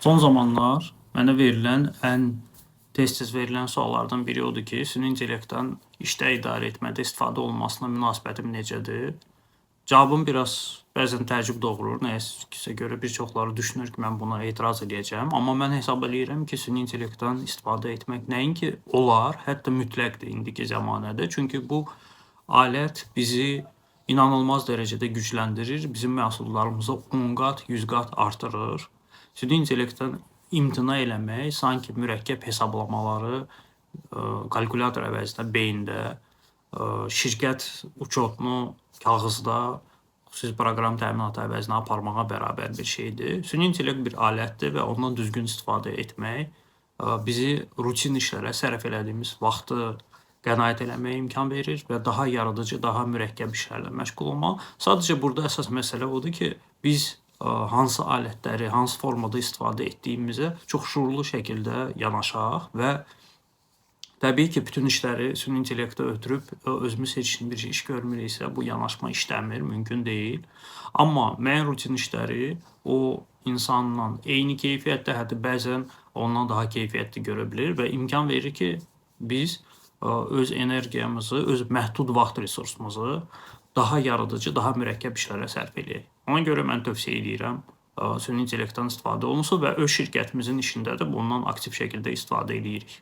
Son zamanlar mənə verilən ən tez-tez verilən suallardan biri odur ki, süni intellektdən işdə idarə etmədə istifadə olunmasına münasibətim necədir? Cavabım biraz bəzən təəccüb doğurur. Nəyəsə görə bir çoxları düşünür ki, mən buna etiraz edəcəm. Amma mən hesab edirəm ki, süni intellektdən istifadə etmək nəinki olar, hətta mütləqdir indiki zəmanədə. Çünki bu alət bizi inanılmaz dərəcədə gücləndirir, bizim məhsullarımızı 10 qat, 100 qat artırır. Süni intellektdən imtina eləmək sanki mürəkkəb hesablamaları kalkulyator əvəzinə beyində, şirkət uçotunu kağızda, xüsusi proqram təminatı əvəzinə aparmağa bərabər bir şeydir. Süni intellekt bir alətdir və ondan düzgün istifadə etmək bizi rutin işlərə sərf elədiyimiz vaxtı qənaət eləməyə imkan verir və daha yaradıcı, daha mürəkkəb işlərlə məşğul olmaq. Sadəcə burada əsas məsələ odur ki, biz hansı alətləri, hansı formada istifadə etdiyimizə çox şuurlu şəkildə yanaşaq və təbii ki, bütün işləri süni intellektə ötürüb özümüz heç bir iş görmürüksə, bu yanaşma işləmir, mümkün deyil. Amma müəyyən rutin işləri o insanla eyni keyfiyyətdə, hətta bəzən ondan daha keyfiyyətli görə bilir və imkan verir ki, biz öz energiyamızı, öz məhdud vaxt resursumuzu daha yaradıcı, daha mürəkkəb işlərə sərf eləyək. Ona görə mən tövsiyə edirəm süni intellektdən istifadə olunsun və öz şirkətimizin işində də bundan aktiv şəkildə istifadə edirik.